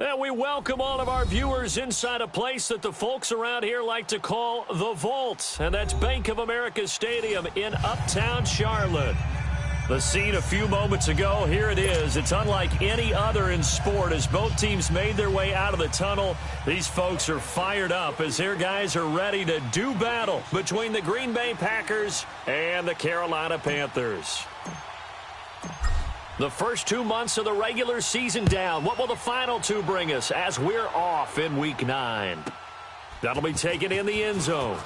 And we welcome all of our viewers inside a place that the folks around here like to call the Vault. And that's Bank of America Stadium in Uptown Charlotte. The scene a few moments ago, here it is. It's unlike any other in sport as both teams made their way out of the tunnel. These folks are fired up as their guys are ready to do battle between the Green Bay Packers and the Carolina Panthers. The first 2 months of the regular season down. What will the final two bring us as we're off in Week 9? That'll be taken in the end zone.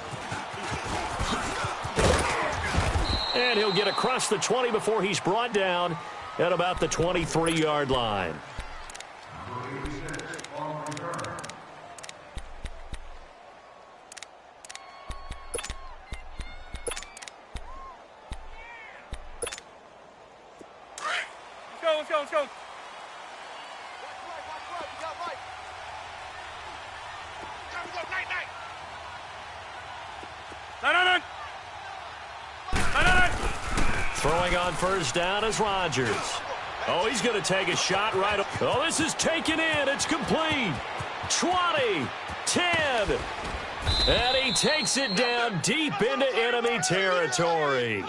And he'll get across the 20 before he's brought down at about the 23-yard line. Let's go. Throwing on first down is Rodgers. Oh, he's going to take a shot right. Oh, this is taken in. It's complete. 20, 10. And he takes it down deep into enemy territory.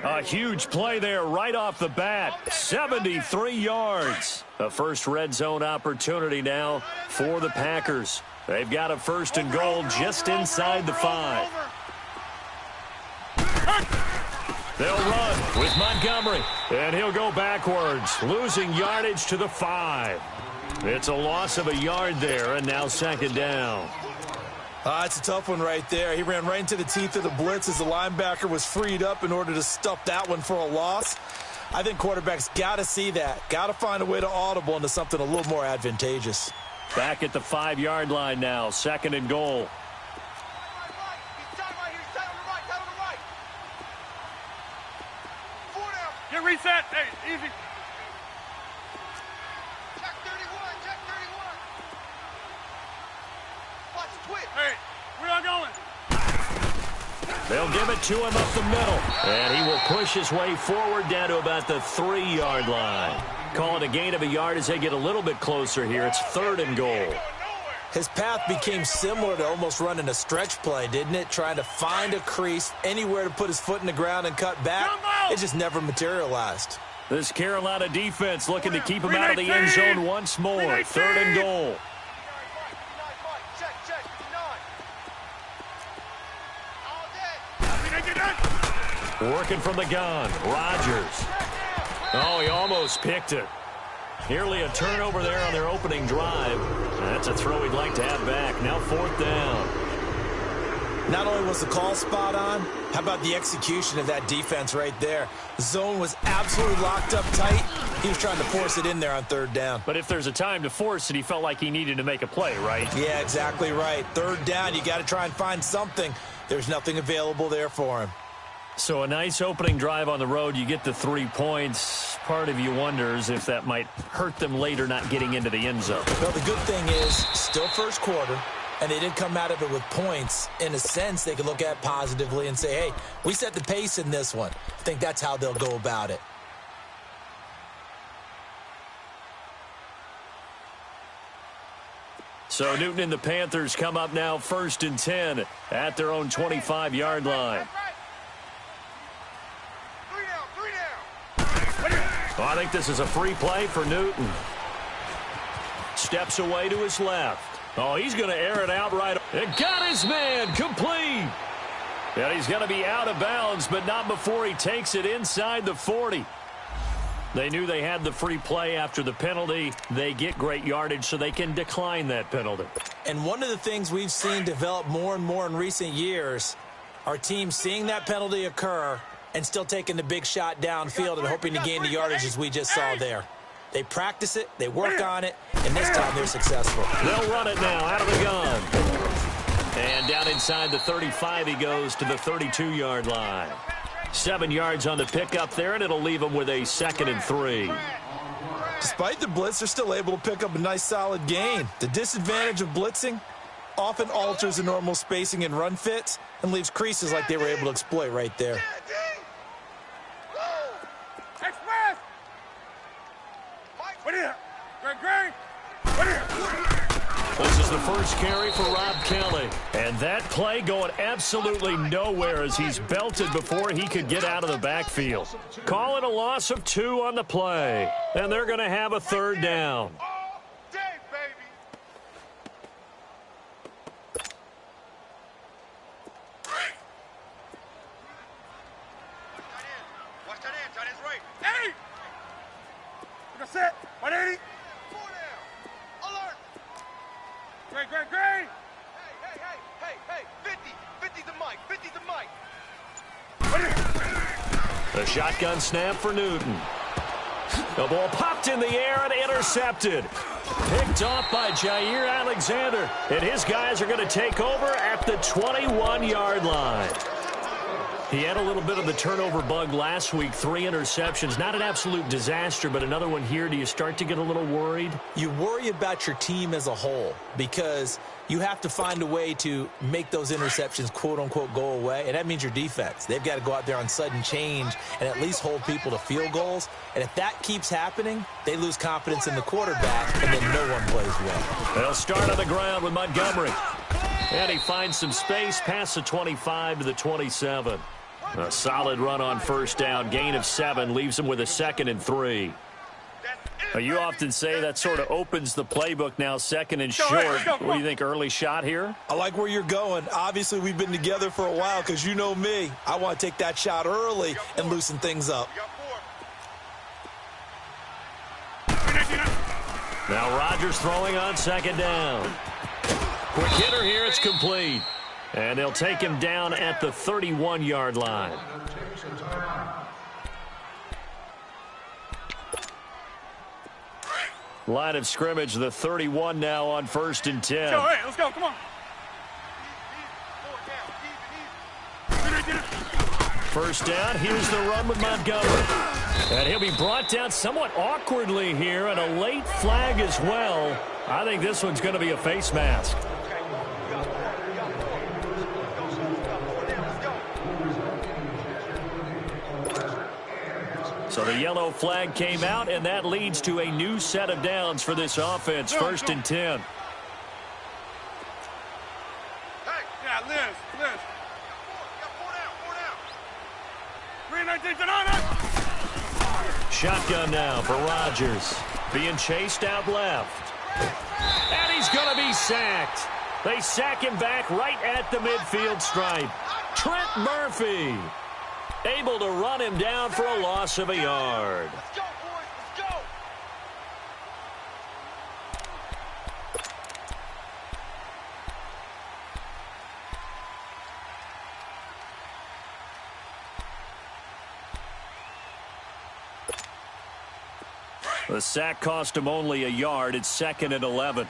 A huge play there right off the bat. 73 yards. A first red zone opportunity now for the Packers. They've got a first and goal just inside the 5. They'll run with Montgomery. And he'll go backwards, losing yardage to the 5. It's a loss of a yard there, and now second down. It's a tough one right there. He ran right into the teeth of the blitz as the linebacker was freed up in order to stuff that one for a loss. I think quarterbacks got to see that. Got to find a way to audible into something a little more advantageous. Back at the 5-yard line now, second and goal. Get reset. Hey, easy. Check 31. Watch the twitch. Hey, we're not going. They'll give it to him up the middle. And he will push his way forward down to about the 3-yard line. Call it a gain of a yard as they get a little bit closer here. It's third and goal. His path became similar to almost running a stretch play, didn't it? Trying to find a crease, anywhere to put his foot in the ground and cut back. It just never materialized. This Carolina defense looking to keep him out of the end zone once more. Third and goal. Working from the gun. Rodgers. Oh, he almost picked it. Nearly a turnover there on their opening drive. That's a throw he'd like to have back. Now fourth down. Not only was the call spot on, how about the execution of that defense right there? The zone was absolutely locked up tight. He was trying to force it in there on third down. But if there's a time to force it, he felt like he needed to make a play, right? Yeah, exactly right. Third down, you got to try and find something. There's nothing available there for him. So a nice opening drive on the road. You get the 3 points. Part of you wonders if that might hurt them later not getting into the end zone. Well, the good thing is still first quarter, and they did come out of it with points. In a sense, they could look at positively and say, hey, we set the pace in this one. I think that's how they'll go about it. So Newton and the Panthers come up now first and 10 at their own 25-yard line. Well, I think this is a free play for Newton. Steps away to his left. Oh, he's going to air it out right. And got his man complete. And he's going to be out of bounds, but not before he takes it inside the 40. They knew they had the free play after the penalty. They get great yardage, so they can decline that penalty. And one of the things we've seen develop more and more in recent years are teams seeing that penalty occur and still taking the big shot downfield and hoping to gain the yardage as we just saw there. They practice it, they work on it, and this time they're successful. They'll run it now out of the gun. And down inside the 35 he goes to the 32-yard line. 7 yards on the pickup there, and it'll leave him with a second and 3. Despite the blitz, they're still able to pick up a nice solid gain. The disadvantage of blitzing often alters the normal spacing and run fits and leaves creases like they were able to exploit right there. Express! What is it? Greg! This is the first carry for Rob Kelly. And that play going absolutely nowhere as he's belted before he could get out of the backfield. Call it a loss of 2 on the play. And they're going to have a third down. Set. 180. 4 down. Alert. Great. Hey. 50's the mic. 50's the mic. The shotgun snap for Newton. The ball popped in the air and intercepted. Picked off by Jair Alexander. And his guys are going to take over at the 21-yard line. He had a little bit of the turnover bug last week, 3 interceptions. Not an absolute disaster, but another one here. Do you start to get a little worried? You worry about your team as a whole because you have to find a way to make those interceptions, quote-unquote, go away, and that means your defense. They've got to go out there on sudden change and at least hold people to field goals. And if that keeps happening, they lose confidence in the quarterback, and then no one plays well. They'll start on the ground with Montgomery. And he finds some space past the 25 to the 27. A solid run on first down. Gain of 7 leaves him with a 2nd and 3. You often say that sort of opens the playbook now, 2nd and short. What do you think, early shot here? I like where you're going. Obviously, we've been together for a while because you know me. I want to take that shot early and loosen things up. Now Rodgers throwing on 2nd down. Quick hitter here, it's complete. And they'll take him down at the 31-yard line. Line of scrimmage, the 31 now on 1st and 10. Let's go, come on. First down, here's the run with Montgomery. And he'll be brought down somewhat awkwardly here, and a late flag as well. I think this one's going to be a face mask. So the yellow flag came out, and that leads to a new set of downs for this offense. 1st and 10. Yeah, Liz. 319 Shotgun now for Rodgers. Being chased out left. And he's going to be sacked. They sack him back right at the midfield stripe. Trent Murphy able to run him down for a loss of a yard. Let's go, boys. Let's go. The sack cost him only a yard. It's 2nd and 11.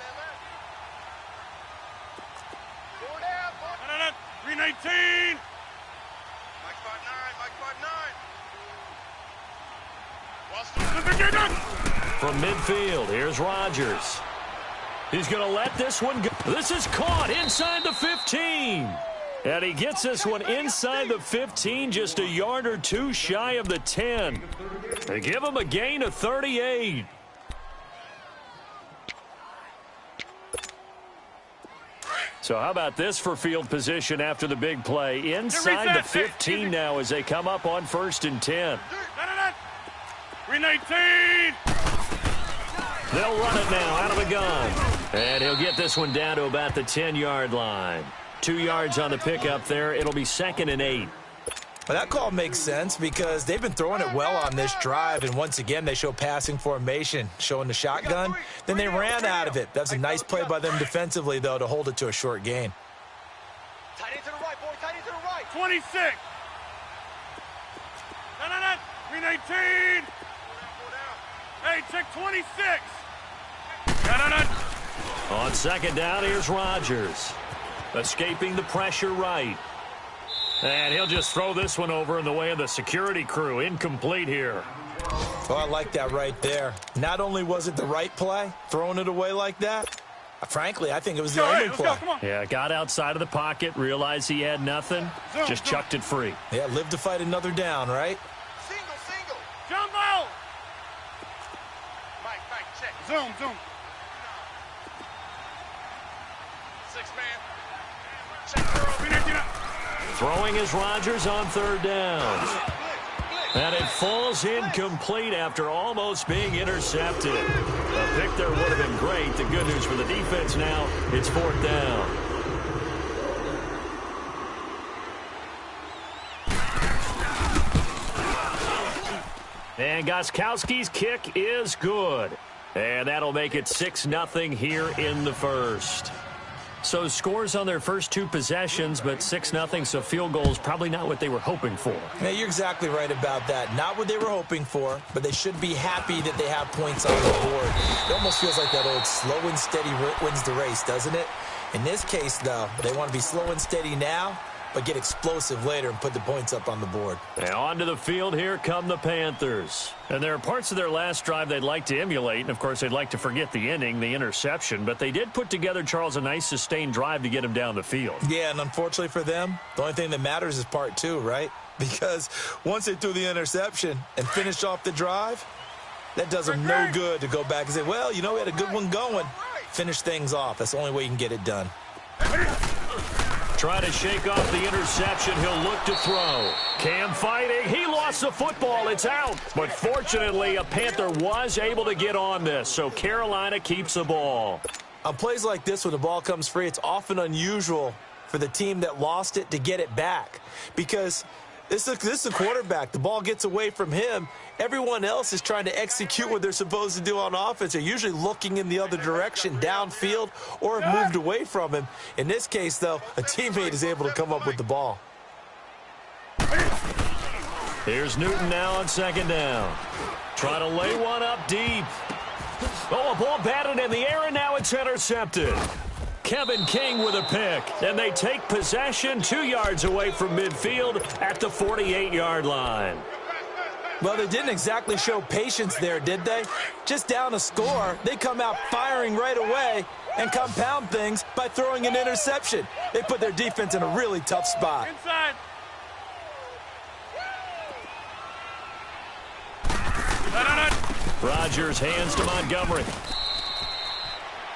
319. From midfield, here's Rodgers. He's going to let this one go. This is caught inside the 15. And he gets this one inside the 15, just a yard or 2 shy of the 10. They give him a gain of 38. So how about this for field position after the big play? Inside the 15 now as they come up on 1st and 10. 319. They'll run it now out of the gun. And he'll get this one down to about the 10-yard line. 2 yards on the pickup there. It'll be 2nd and 8. Well, that call makes sense because they've been throwing it well on this drive, and once again they show passing formation, showing the shotgun. Then they ran out of it. That's a nice play by them defensively, though, to hold it to a short gain. Tight end to the right, boy. Tight end to the right. 26. 319. Hey, check 26. On 2nd down, here's Rodgers. Escaping the pressure right. And he'll just throw this one over in the way of the security crew. Incomplete here. Oh, I like that right there. Not only was it the right play, throwing it away like that, frankly, I think it was the only play. Yeah, got outside of the pocket, realized he had nothing, just chucked it free. Yeah, live to fight another down, right? Single. Jumbo. Mike, check. Zoom. Throwing is Rodgers on third down. And it falls incomplete after almost being intercepted. A pick there would have been great. The good news for the defense now, it's fourth down. And Gostkowski's kick is good. And that'll make it 6-0 here in the first. So scores on their first two possessions, but 6-0, so field goals probably not what they were hoping for. Yeah, you're exactly right about that. Not what they were hoping for, but they should be happy that they have points on the board. It almost feels like that old slow and steady wins the race, doesn't it? In this case, though, they want to be slow and steady now, but get explosive later and put the points up on the board. And onto the field, here come the Panthers. And there are parts of their last drive they'd like to emulate, and of course they'd like to forget the inning, the interception, but they did put together, Charles, a nice sustained drive to get him down the field. Yeah, and unfortunately for them, the only thing that matters is part two, right? Because once they threw the interception and finished off the drive, that does them no good to go back and say, well, you know, we had a good one going. Finish things off. That's the only way you can get it done. Try to shake off the interception. He'll look to throw. Cam fighting. He lost the football. It's out. But fortunately, a Panther was able to get on this, so Carolina keeps the ball. On plays like this, when the ball comes free, it's often unusual for the team that lost it to get it back. Because this is a quarterback. The ball gets away from him. Everyone else is trying to execute what they're supposed to do on offense. They're usually looking in the other direction, downfield, or have moved away from him. In this case, though, a teammate is able to come up with the ball. Here's Newton now on second down. Try to lay one up deep. Oh, a ball batted in the air, and now it's intercepted. Kevin King with a pick, and they take possession 2 yards away from midfield at the 48-yard line. Well, they didn't exactly show patience there, did they? Just down a score, they come out firing right away and compound things by throwing an interception. They put their defense in a really tough spot. Inside. Rodgers hands to Montgomery.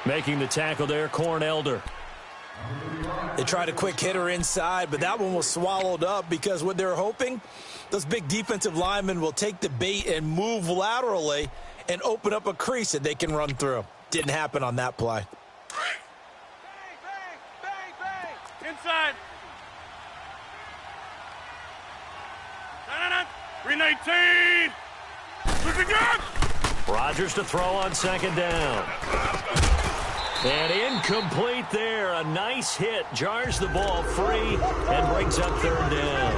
Making the tackle there, Corn Elder. They tried a quick hitter inside, but that one was swallowed up because what they're hoping, those big defensive linemen will take the bait and move laterally and open up a crease that they can run through. Didn't happen on that play. Bang, bang. Inside. 319. Looking good. Rodgers to throw on second down. And incomplete there. A nice hit. Jars the ball free and brings up third down.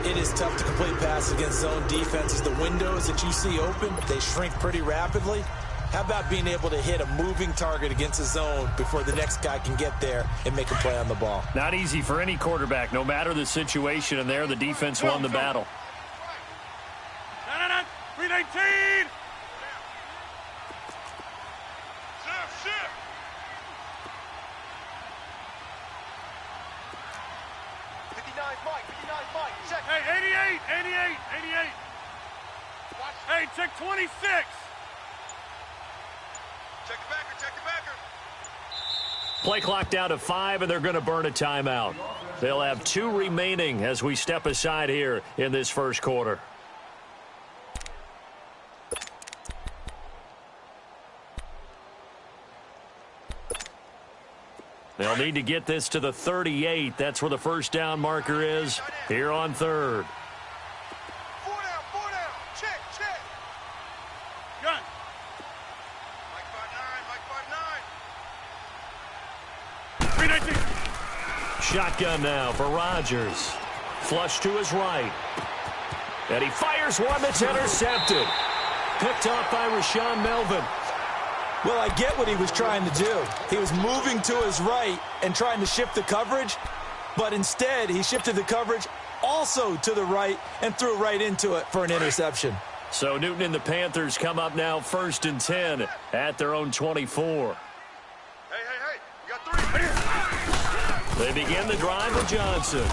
It is tough to complete passes against zone defenses. The windows that you see open, they shrink pretty rapidly. How about being able to hit a moving target against a zone before the next guy can get there and make a play on the ball? Not easy for any quarterback, no matter the situation, and there the defense won the battle. 319. Shift. 59 Mike, check. Hey, 88. Hey, check 26. Check the backer. Play clock down to 5, and they're going to burn a timeout. They'll have 2 remaining as we step aside here in this first quarter. They'll need to get this to the 38. That's where the first down marker is here on third. 4 down. Check. Gun. Mike 5'9". 319. Shotgun now for Rodgers. Flush to his right. And he fires one that's intercepted. Picked off by Rashaan Melvin. Well, I get what he was trying to do. He was moving to his right and trying to shift the coverage, but instead he shifted the coverage also to the right and threw right into it for an interception. So Newton and the Panthers come up now 1st and 10 at their own 24. Hey. We got 3. They begin the drive with Johnson.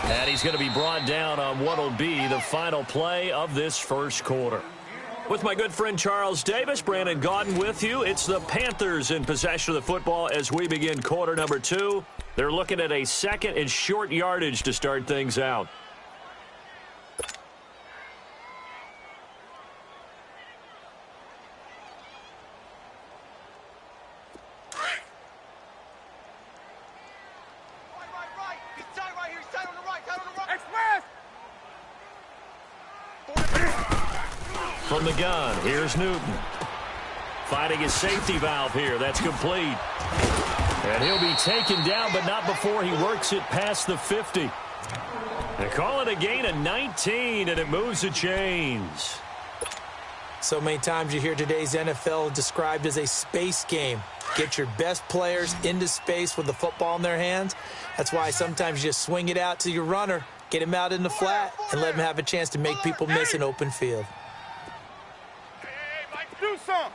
And he's going to be brought down on what will be the final play of this first quarter. With my good friend Charles Davis, Brandon Gaudin with you. It's the Panthers in possession of the football as we begin quarter number 2. They're looking at a second and short yardage to start things out. Right. He's tight right here. He's tight on the right. Tight on the right. Express! From the gun, here's Newton. Finding his safety valve here. That's complete. And he'll be taken down, but not before he works it past the 50. They call it a gain of 19, and it moves the chains. So many times you hear today's NFL described as a space game. Get your best players into space with the football in their hands. That's why sometimes you just swing it out to your runner, get him out in the flat, and let him have a chance to make people miss an open field. Mike, do something.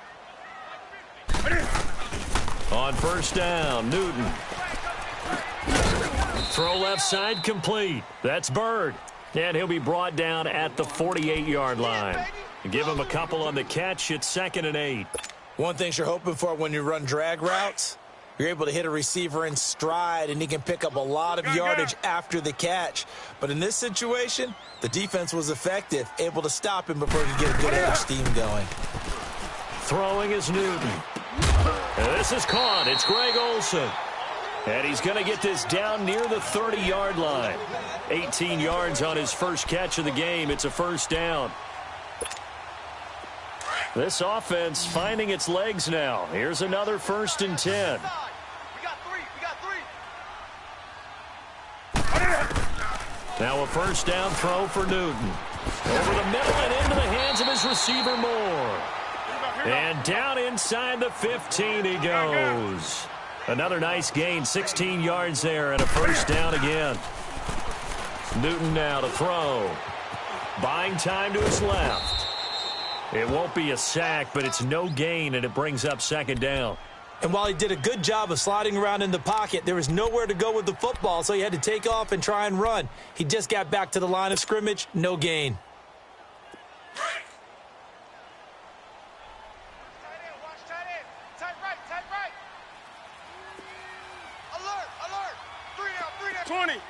On first down, Newton. Throw left side complete. That's Bird. And he'll be brought down at the 48-yard line. Give him a couple on the catch. It's 2nd and 8. One thing you're hoping for when you run drag routes, you're able to hit a receiver in stride, and he can pick up a lot of yardage after the catch. But in this situation, the defense was effective, able to stop him before he could get a good edge of steam going. Throwing is Newton. And this is caught. It's Greg Olsen. And he's going to get this down near the 30-yard line. 18 yards on his first catch of the game. It's a first down. This offense finding its legs now. Here's another 1st and 10. We got three. Now a first down throw for Newton. Over the middle and into the hands of his receiver Moore. And down inside the 15 he goes. Another nice gain, 16 yards there, and a first down again. Newton now to throw. Buying time to his left. It won't be a sack, but it's no gain, and it brings up 2nd down. And while he did a good job of sliding around in the pocket, there was nowhere to go with the football, so he had to take off and try and run. He just got back to the line of scrimmage, no gain. Tight right. Alert. 3 down. 20.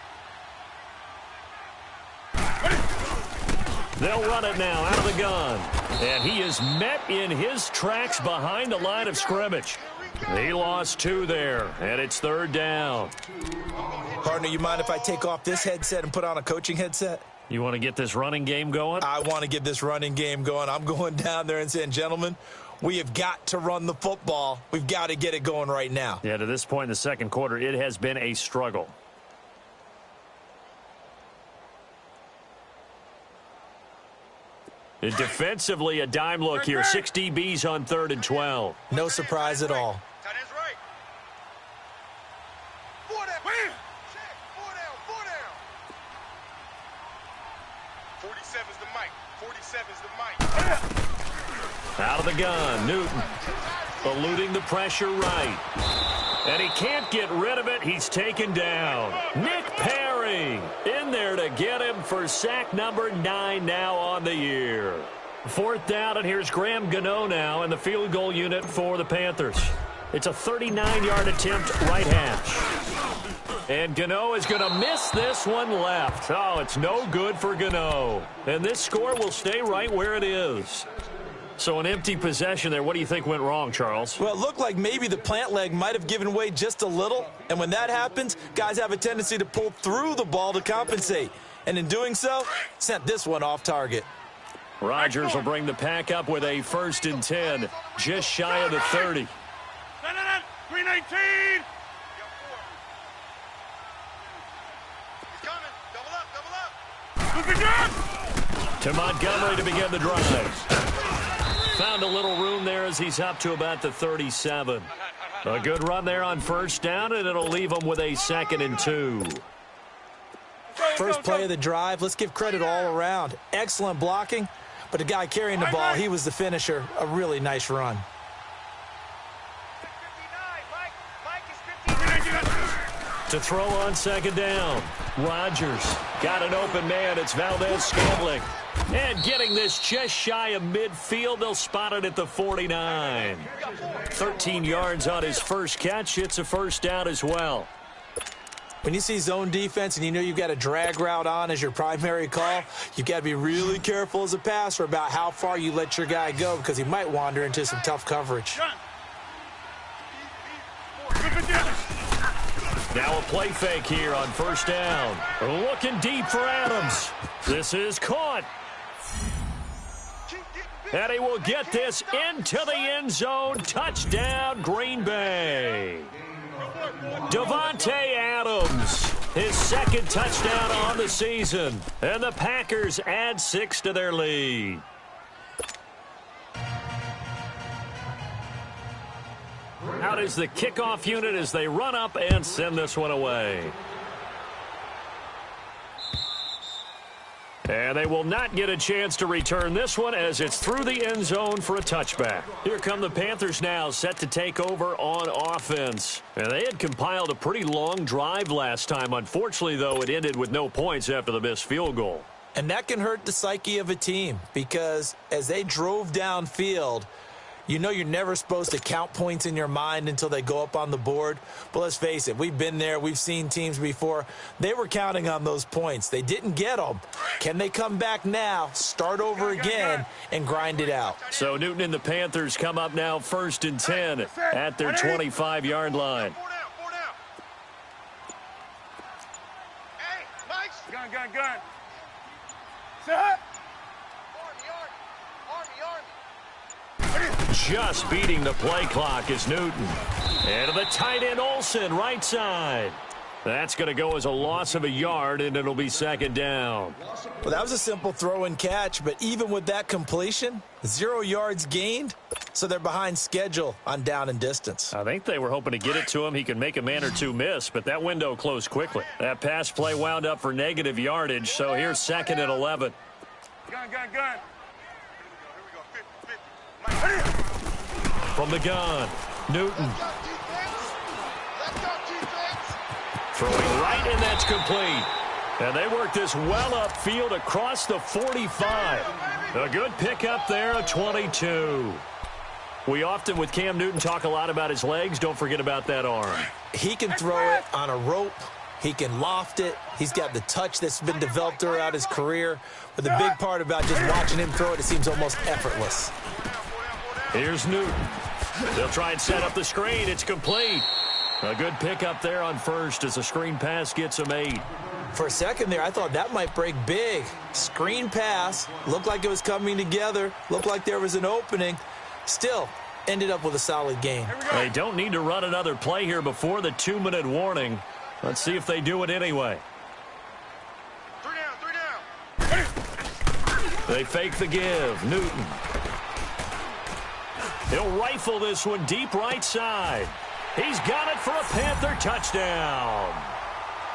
They'll run it now out of the gun. And he is met in his tracks behind the line of scrimmage. He lost 2 there, and it's 3rd down. Partner, you mind if I take off this headset and put on a coaching headset? You want to get this running game going? I want to get this running game going. I'm going down there and saying, gentlemen, we have got to run the football. We've got to get it going right now. Yeah, to this point in the second quarter, it has been a struggle. Defensively, a dime look here. 6 DBs on 3rd and 12. No surprise at all. Tight end's right. 4 down. Check. 4 down. 47's the mic. Out of the gun, Newton. Eluding the pressure right. And he can't get rid of it. He's taken down. Nick Perry in there to get him for sack number 9 now on the year. 4th down, and here's Graham Gano now in the field goal unit for the Panthers. It's a 39-yard attempt right hash. And Gano is going to miss this one left. Oh, it's no good for Gano. And this score will stay right where it is. So an empty possession there. What do you think went wrong, Charles? Well, it looked like maybe the plant leg might have given way just a little. And when that happens, guys have a tendency to pull through the ball to compensate. And in doing so, sent this one off target. Rodgers will bring the pack up with a 1st and 10, just shy of the 30. 319. He's coming. Double up. Look at To Montgomery to begin the drive. Found a little room there as he's up to about the 37. A good run there on first down, and it'll leave him with a 2nd and 2. First play of the drive, let's give credit all around. Excellent blocking, but the guy carrying the ball, he was the finisher. A really nice run. 59. Mike is 59. To throw on 2nd down. Rodgers got an open man. It's Valdez Scantling. And getting this just shy of midfield, they'll spot it at the 49. 13 yards on his first catch. It's a first down as well. When you see zone defense and you know you've got a drag route on as your primary call, you've got to be really careful as a passer about how far you let your guy go because he might wander into some tough coverage. Now a play fake here on first down. Looking deep for Adams. This is caught. And he will get this into the end zone. Touchdown, Green Bay. Davante Adams, his second touchdown on the season. And the Packers add 6 to their lead. Out is the kickoff unit as they run up and send this one away. And they will not get a chance to return this one as it's through the end zone for a touchback. Here come the Panthers now, set to take over on offense. And they had compiled a pretty long drive last time. Unfortunately, though, it ended with no points after the missed field goal. And that can hurt the psyche of a team because as they drove downfield, you know you're never supposed to count points in your mind until they go up on the board. But let's face it, we've been there. We've seen teams before. They were counting on those points. They didn't get them. Can they come back now, start over again, and grind it out? So Newton and the Panthers come up now 1st and 10 at their 25-yard line. Hey, nice. Gun. Set. Just beating the play clock is Newton. And to the tight end Olsen, right side. That's going to go as a loss of a yard, and it'll be 2nd down. Well, that was a simple throw and catch, but even with that completion, 0 yards gained, so they're behind schedule on down and distance. I think they were hoping to get it to him. He could make a man or two miss, but that window closed quickly. That pass play wound up for negative yardage, so here's 2nd and 11. Gun. From the gun, Newton. Throwing right, and that's complete. And they work this well upfield across the 45. A good pickup there, a 22. We often, with Cam Newton, talk a lot about his legs. Don't forget about that arm. He can throw it on a rope. He can loft it. He's got the touch that's been developed throughout his career. But the big part about just watching him throw it seems almost effortless. Here's Newton. They'll try and set up the screen. It's complete. A good pickup there on first as the screen pass gets him 8. For a second there, I thought that might break big. Screen pass. Looked like it was coming together. Looked like there was an opening. Still ended up with a solid gain. They don't need to run another play here before the 2-minute warning. Let's see if they do it anyway. 3 down. They fake the give. Newton. He'll rifle this one deep right side. He's got it for a Panther touchdown.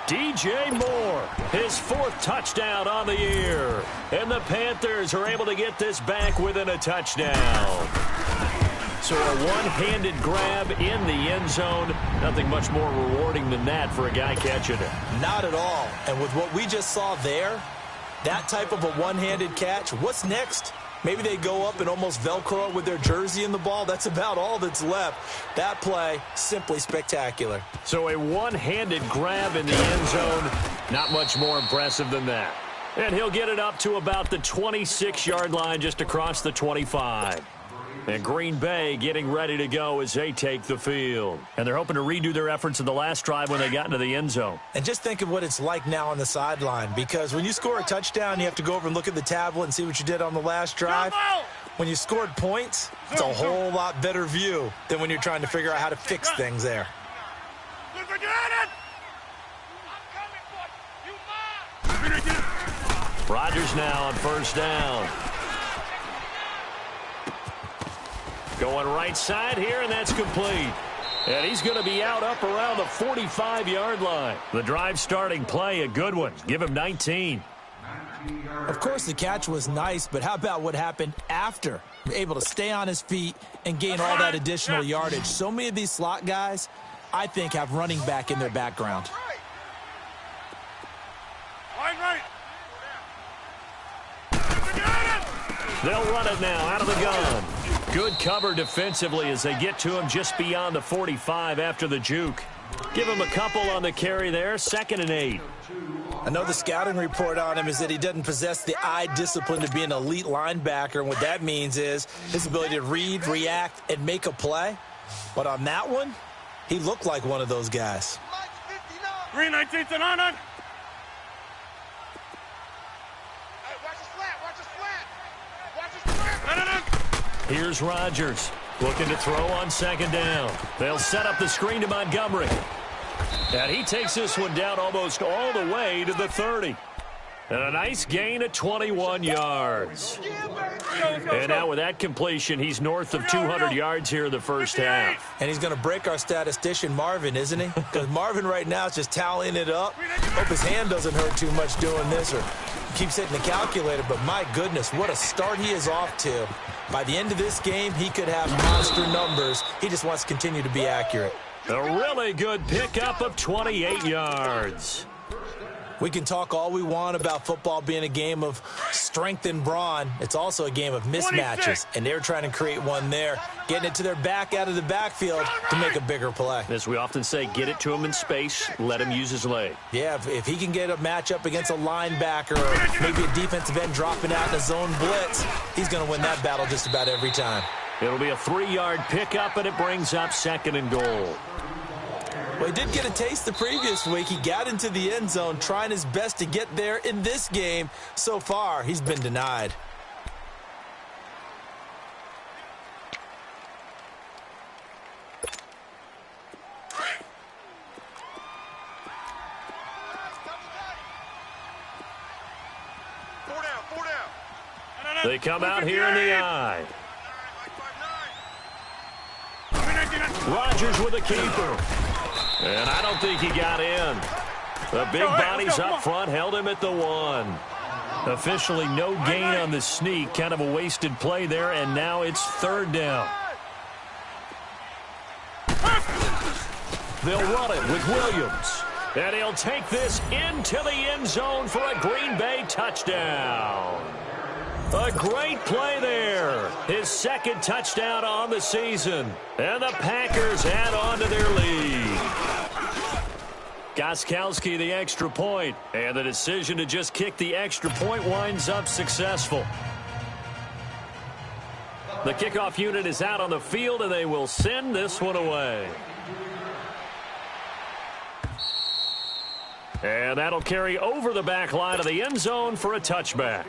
DJ Moore, his 4th touchdown on the year. And the Panthers are able to get this back within a touchdown. So a one-handed grab in the end zone. Nothing much more rewarding than that for a guy catching it. Not at all. And with what we just saw there, that type of a one-handed catch, what's next? Maybe they go up and almost Velcro it with their jersey in the ball. That's about all that's left. That play, simply spectacular. So a one-handed grab in the end zone. Not much more impressive than that. And he'll get it up to about the 26-yard line just across the 25. And Green Bay getting ready to go as they take the field. And they're hoping to redo their efforts in the last drive when they got into the end zone. And just think of what it's like now on the sideline, because when you score a touchdown, you have to go over and look at the tablet and see what you did on the last drive. When you scored points, it's a whole lot better view than when you're trying to figure out how to fix things there. Rodgers now on first down. Going right side here, and that's complete. And he's going to be out up around the 45-yard line. The drive starting play, a good one. Give him 19. Of course, the catch was nice, but how about what happened after? Able to stay on his feet and gain all that additional yardage. So many of these slot guys, I think, have running back in their background. Line right. They'll run it now out of the gun. Good cover defensively as they get to him just beyond the 45 after the juke. Give him a couple on the carry there, 2nd and 8. I know the scouting report on him is that he doesn't possess the eye discipline to be an elite linebacker, and what that means is his ability to read, react, and make a play. But on that one, he looked like one of those guys. Green 19th and on. Hey, watch the slant, watch the slant. Watch the slant. Here's Rodgers looking to throw on 2nd down. They'll set up the screen to Montgomery. And he takes this one down almost all the way to the 30. And a nice gain of 21 yards. And now with that completion, he's north of 200 yards here in the first half. And he's going to break our statistician, Marvin, isn't he? Because Marvin right now is just tallying it up. Hope his hand doesn't hurt too much doing this or keeps hitting the calculator. But my goodness, what a start he is off to. By the end of this game, he could have monster numbers. He just wants to continue to be accurate. A really good pickup of 28 yards. We can talk all we want about football being a game of strength and brawn. It's also a game of mismatches, and they're trying to create one there, getting it to their back out of the backfield to make a bigger play. As we often say, get it to him in space, let him use his leg. Yeah, if he can get a matchup against a linebacker or maybe a defensive end dropping out in a zone blitz, he's going to win that battle just about every time. It'll be a 3-yard pickup, and it brings up 2nd and goal. Well, he did get a taste the previous week. He got into the end zone trying his best to get there in this game. So far, he's been denied. Four down. They come out here in the eye. Rodgers with a keeper. And I don't think he got in. The big bodies up front held him at the 1. Officially no gain on the sneak. Kind of a wasted play there, and now it's 3rd down. They'll run it with Williams. And he'll take this into the end zone for a Green Bay touchdown. A great play there. His 2nd touchdown on the season. And the Packers add on to their lead. Gostkowski the extra point. And the decision to just kick the extra point winds up successful. The kickoff unit is out on the field, and they will send this one away. And that'll carry over the back line of the end zone for a touchback.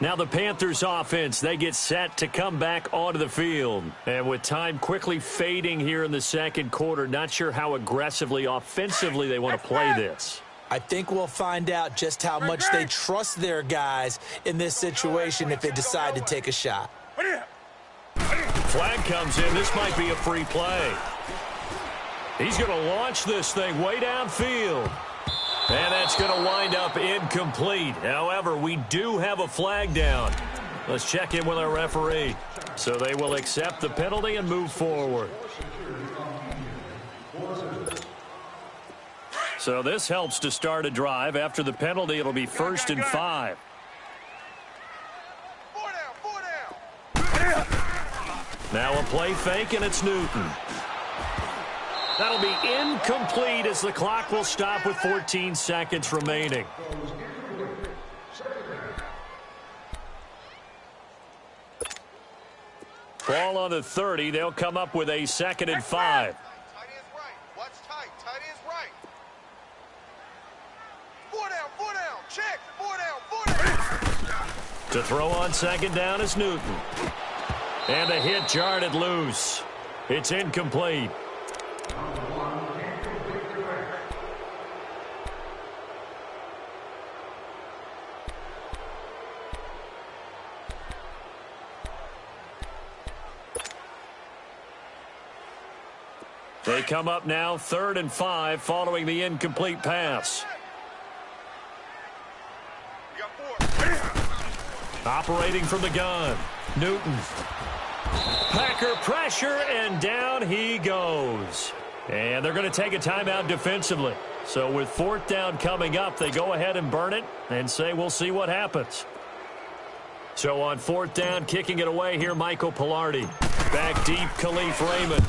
Now the Panthers offense, they get set to come back onto the field. And with time quickly fading here in the 2nd quarter, not sure how aggressively, offensively they want to play this. I think we'll find out just how much they trust their guys in this situation if they decide to take a shot. Flag comes in. This might be a free play. He's going to launch this thing way downfield. And that's going to wind up incomplete. However, we do have a flag down. Let's check in with our referee. So they will accept the penalty and move forward. So this helps to start a drive. After the penalty, it'll be 1st and 5. Four down. Now a play fake, and it's Newton. That'll be incomplete as the clock will stop with 14 seconds remaining. Ball on the 30. They'll come up with a 2nd and 5. Tight end's right. Watch tight. Tight end's right. Four down. Check. Four down. To throw on 2nd down is Newton. And the hit jarred it loose. It's incomplete. They come up now 3rd and 5 following the incomplete pass. You got 4. Operating from the gun, Newton. Packer pressure, and down he goes. And they're going to take a timeout defensively. So with 4th down coming up, they go ahead and burn it and say we'll see what happens. So on 4th down, kicking it away here, Michael Pilardi. Back deep, Khalif Raymond.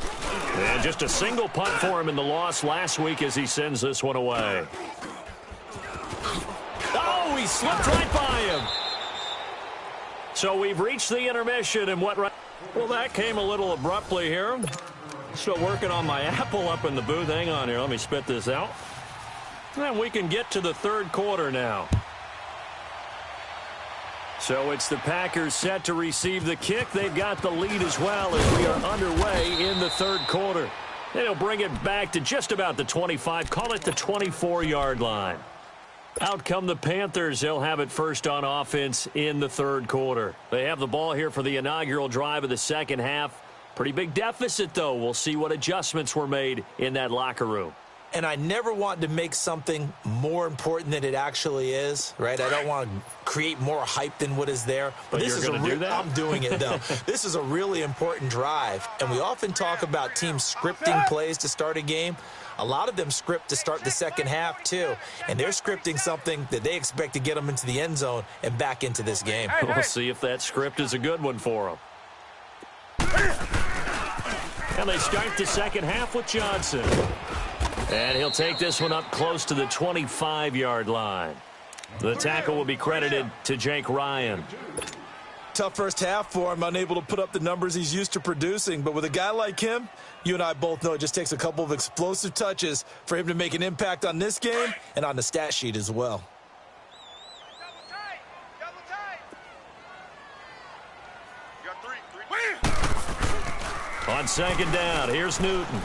And just a single punt for him in the loss last week as he sends this one away. Oh, he slipped right by him. So we've reached the intermission, and what... Well, that came a little abruptly here. Still working on my apple up in the booth. Hang on here. Let me spit this out. And we can get to the 3rd quarter now. So it's the Packers set to receive the kick. They've got the lead as well as we are underway in the 3rd quarter. And he'll bring it back to just about the 25. Call it the 24-yard line. Out come the Panthers. They'll have it first on offense in the 3rd quarter. They have the ball here for the inaugural drive of the 2nd half. Pretty big deficit, though. We'll see what adjustments were made in that locker room. And I never want to make something more important than it actually is, right? I don't want to create more hype than what is there. But this is going to do that? I'm doing it, though. This is a really important drive. And we often talk about teams scripting plays to start a game. A lot of them script to start the 2nd half, too. And they're scripting something that they expect to get them into the end zone and back into this game. We'll see if that script is a good one for them. And they start the 2nd half with Johnson. And he'll take this one up close to the 25-yard line. The tackle will be credited to Jake Ryan. Tough first half for him, unable to put up the numbers he's used to producing. But with a guy like him, you and I both know it just takes a couple of explosive touches for him to make an impact on this game and on the stat sheet as well. Double tight. You got 3. On 2nd down, here's Newton.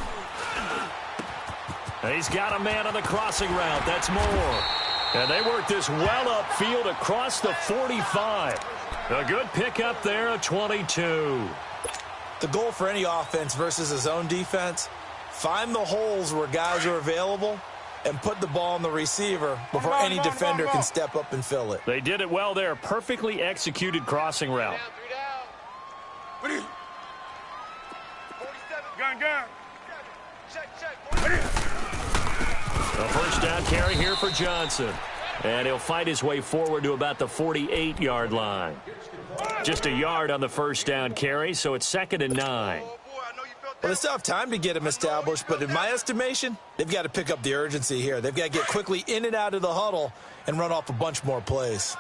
He's got a man on the crossing route. That's Moore. And they work this well upfield across the 45. A good pickup there, a 22. The goal for any offense versus his own defense, find the holes where guys are available and put the ball on the receiver before any defender can step up and fill it. They did it well there. Perfectly executed crossing route. 3 down. 47. Gun. Check. A first down carry here for Johnson. And he'll fight his way forward to about the 48-yard line. Just a yard on the first down carry, so it's 2nd and 9. Well, they still have time to get him established, but in my estimation, they've got to pick up the urgency here. They've got to get quickly in and out of the huddle and run off a bunch more plays.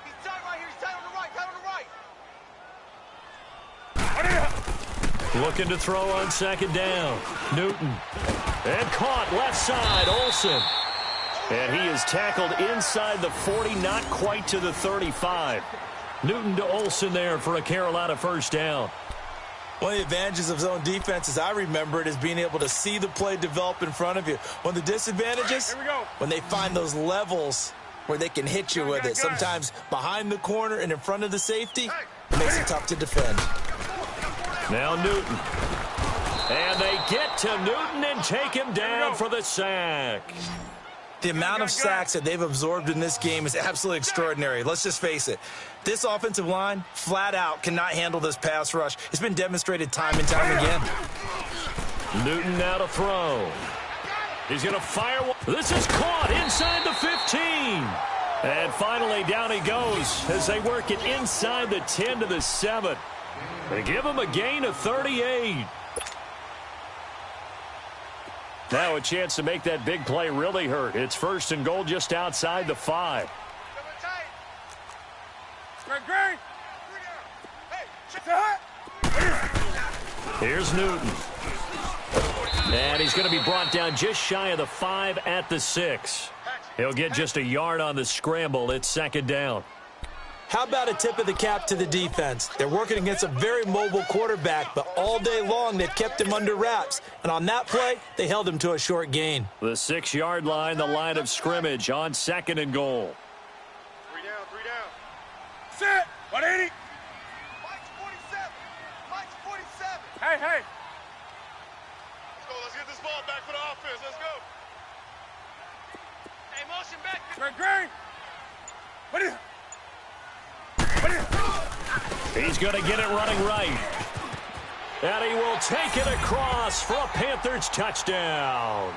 He's tight right here. He's tight on the right. Looking to throw on 2nd down. Newton. And caught left side, Olsen. And he is tackled inside the 40, not quite to the 35. Newton to Olsen there for a Carolina first down. One of the advantages of zone defense, as I remember it, is being able to see the play develop in front of you. One of the disadvantages, when they find those levels where they can hit you with it, sometimes behind the corner and in front of the safety, it makes it tough to defend. Now Newton. And they get to Newton and take him down for the sack. The amount of sacks that they've absorbed in this game is absolutely extraordinary. Let's just face it. This offensive line, flat out, cannot handle this pass rush. It's been demonstrated time and time again. Newton now to throw. He's going to fire one. This is caught inside the 15. And finally down he goes as they work it inside the 10 to the 7. They give him a gain of 38. Now a chance to make that big play really hurt. It's 1st and goal just outside the 5. Here's Newton. And he's going to be brought down just shy of the 5 at the 6. He'll get just a yard on the scramble. It's 2nd down. How about a tip of the cap to the defense? They're working against a very mobile quarterback, but all day long they've kept him under wraps. And on that play, they held him to a short gain. The 6-yard line, the line of scrimmage on 2nd and goal. 3 down. Set. 180. Mike's 47. Hey. Let's get this ball back for the offense. Let's go. Hey, motion back. Green. What is it? He's going to get it running right. And he will take it across for a Panthers touchdown.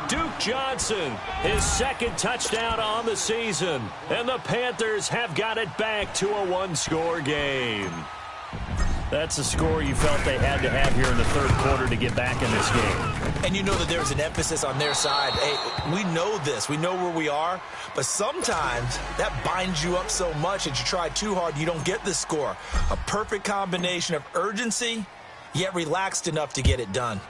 Duke Johnson, his second touchdown on the season. And the Panthers have got it back to a one-score game. That's a score you felt they had to have here in the third quarter to get back in this game. And you know that there's an emphasis on their side. Hey, we know this. We know where we are. But sometimes that binds you up so much that you try too hard, you don't get the score. A perfect combination of urgency, yet relaxed enough to get it done.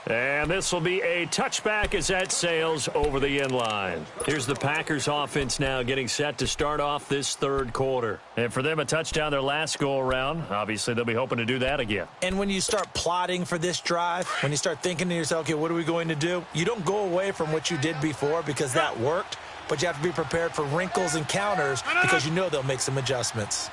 And this will be a touchback as that sails over the end line. Here's the Packers offense now getting set to start off this third quarter. And for them, a touchdown their last go-around. Obviously, they'll be hoping to do that again. And when you start plotting for this drive, when you start thinking to yourself, okay, what are we going to do? You don't go away from what you did before because that worked, but you have to be prepared for wrinkles and counters because you know they'll make some adjustments.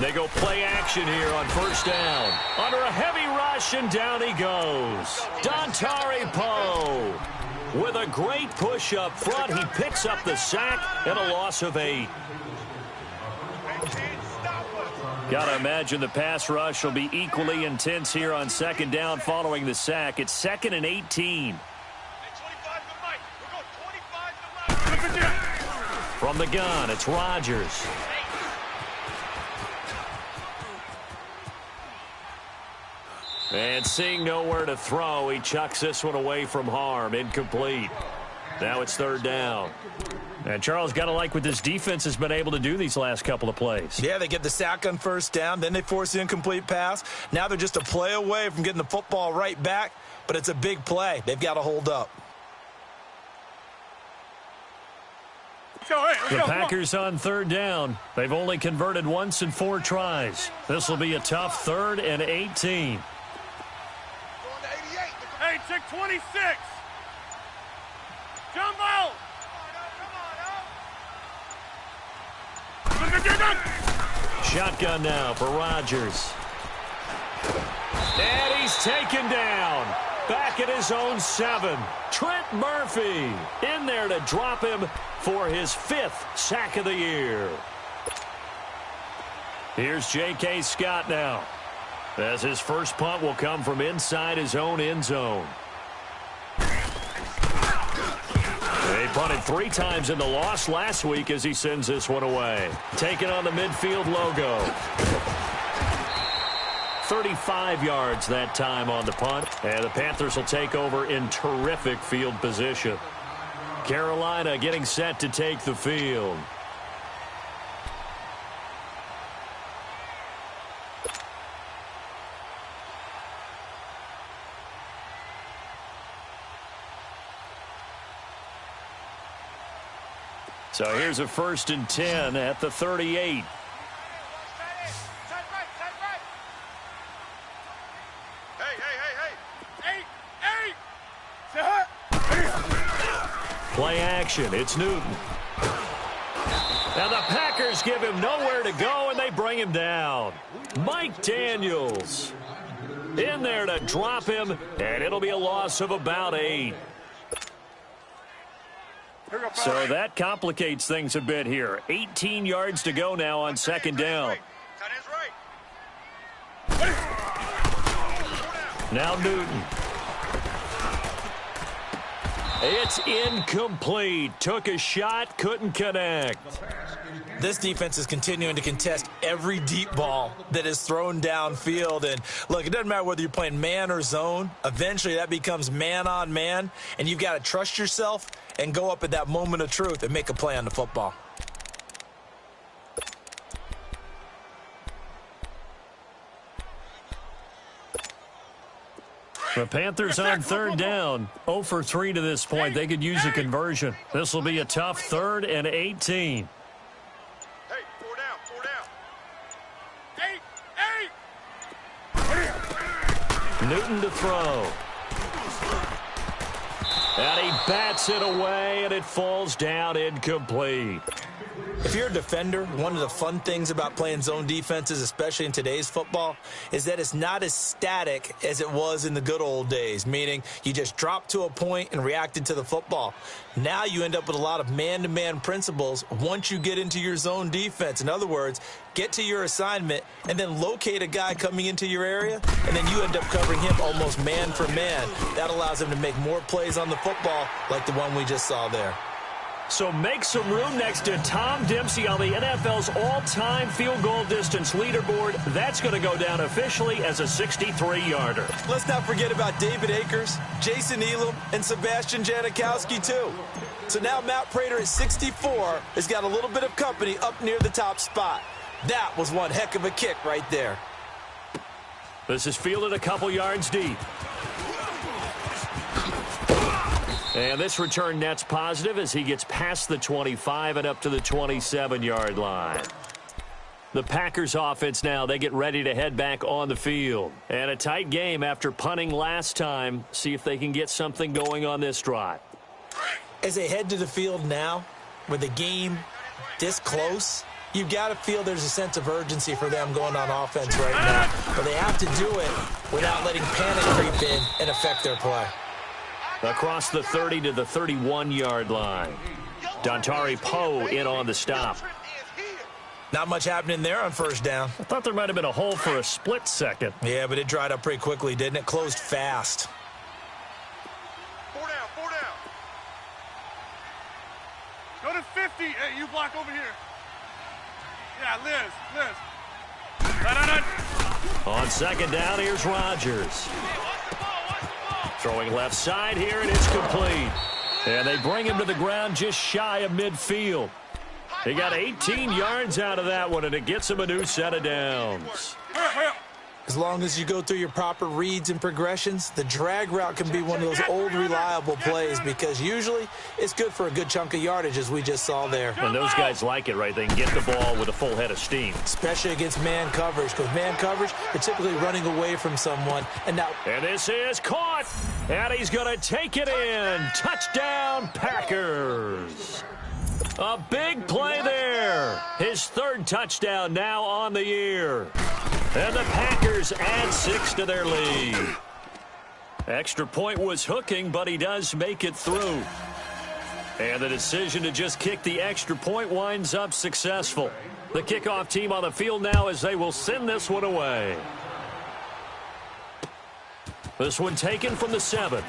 They go play action here on first down. Under a heavy rush, and down he goes. Dontari Poe with a great push up front. He picks up the sack and a loss of 8. Got to imagine the pass rush will be equally intense here on second down following the sack. It's 2nd and 18. From the gun, it's Rodgers. And seeing nowhere to throw, he chucks this one away from harm. Incomplete. Now it's third down. And Charles, got to like what this defense has been able to do these last couple of plays. Yeah, they get the sack on first down, then they force the incomplete pass. Now they're just a play away from getting the football right back, but it's a big play. They've got to hold up. The Packers on third down. They've only converted once in 4 tries. This will be a tough 3rd and 18. Hey, check 26. Jumbo. Shotgun now for Rodgers. And he's taken down. Back at his own 7. Trent Murphy in there to drop him for his 5th sack of the year. Here's J.K. Scott now, as his first punt will come from inside his own end zone. They punted 3 times in the loss last week as he sends this one away. Taking on the midfield logo. 35 yards that time on the punt. And the Panthers will take over in terrific field position. Carolina getting set to take the field. So here's a 1st and 10 at the 38. Play action. It's Newton. Now the Packers give him nowhere to go, and they bring him down. Mike Daniels in there to drop him, and it'll be a loss of about 8. So that complicates things a bit here. 18 yards to go now on second down. Now Newton. It's incomplete. Took a shot, couldn't connect. This defense is continuing to contest every deep ball that is thrown downfield. And, look, it doesn't matter whether you're playing man or zone. Eventually that becomes man on man, and you've got to trust yourself and go up at that moment of truth and make a play on the football. The Panthers on third down. 0 for 3 to this point. They could use a conversion. This will be a tough 3rd and 18. Hey, 4 down. Newton to throw. And he bats it away, and it falls down incomplete. If you're a defender, one of the fun things about playing zone defenses, especially in today's football, is that it's not as static as it was in the good old days, meaning you just dropped to a point and reacted to the football. Now you end up with a lot of man-to-man principles once you get into your zone defense. In other words, get to your assignment and then locate a guy coming into your area, and then you end up covering him almost man for man. That allows him to make more plays on the football like the one we just saw there. So make some room next to Tom Dempsey on the NFL's all-time field goal distance leaderboard. That's going to go down officially as a 63-yarder. Let's not forget about David Akers, Jason Elam, and Sebastian Janikowski, too. So now Matt Prater at 64 has got a little bit of company up near the top spot. That was one heck of a kick right there. This is fielded a couple yards deep. And this return net's positive as he gets past the 25 and up to the 27-yard line. The Packers offense now, they get ready to head back on the field. And a tight game after punting last time. See if they can get something going on this drive. As they head to the field now, with the game this close, you've got to feel there's a sense of urgency for them going on offense right now. But they have to do it without letting panic creep in and affect their play. Across the 30 to the 31-yard line. Dontari Poe in on the stop. Not much happening there on first down. I thought there might have been a hole for a split second. Yeah, but it dried up pretty quickly, didn't it? Closed fast. 4 down, 4 down. Go to 50. Hey, you block over here. Yeah, Liz. No. On second down, here's Rodgers. Throwing left side here, and it's complete. And they bring him to the ground just shy of midfield. He got 18 yards out of that one, and it gets him a new set of downs. As long as you go through your proper reads and progressions, the drag route can be one of those old reliable plays because usually it's good for a good chunk of yardage, as we just saw there. And those guys like it, right? They can get the ball with a full head of steam. Especially against man coverage, because man coverage, they're typically running away from someone. And this is caught, and he's going to take it in. Touchdown, Packers. A big play there. His third touchdown now on the year. And the Packers add 6 to their lead. Extra point was hooking, but he does make it through. And the decision to just kick the extra point winds up successful. The kickoff team on the field now as they will send this one away. This one taken from the 7.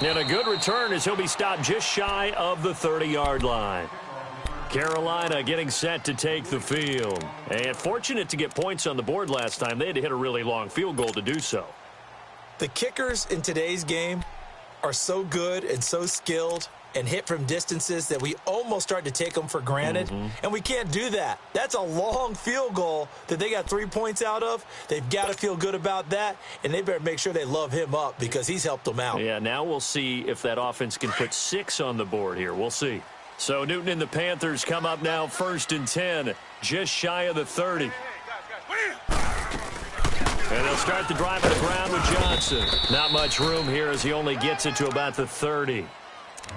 And a good return as he'll be stopped just shy of the 30-yard line. Carolina getting set to take the field. And fortunate to get points on the board last time. They had to hit a really long field goal to do so. The kickers in today's game are so good and so skilled and hit from distances that we almost start to take them for granted. And we can't do that. That's a long field goal that they got 3 points out of. They've got to feel good about that, and they better make sure they love him up because he's helped them out. Yeah, now we'll see if that offense can put 6 on the board here. We'll see. So Newton and the Panthers come up now 1st and 10, just shy of the 30. And they'll start the drive at the ground with Johnson. Not much room here as he only gets it to about the 30.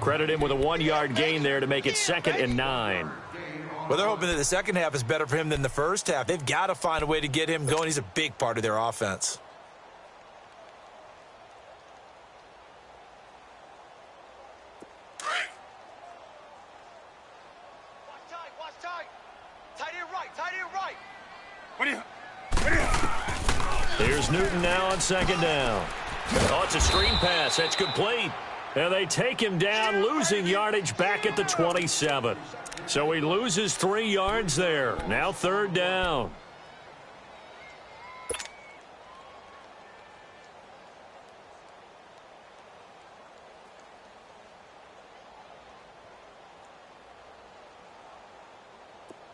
Credit him with a 1-yard gain there to make it 2nd and 9. Well, they're hoping that the second half is better for him than the first half. They've got to find a way to get him going. He's a big part of their offense. Here's Newton now on 2nd down. Oh, it's a screen pass. That's complete. And they take him down, losing yardage back at the 27. So he loses 3 yards there. Now 3rd down.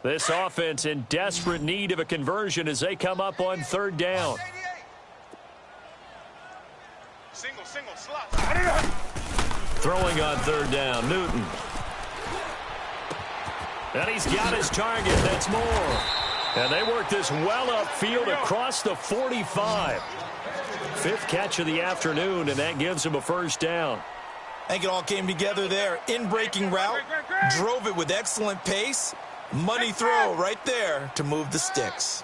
This offense in desperate need of a conversion as they come up on 3rd down. Single, slot. Throwing on 3rd down, Newton. And he's got his target. That's more. And they work this well upfield across the 45. 5th catch of the afternoon, and that gives him a 1st down. I think it all came together there. In-breaking route, drove it with excellent pace. Money throw right there to move the sticks.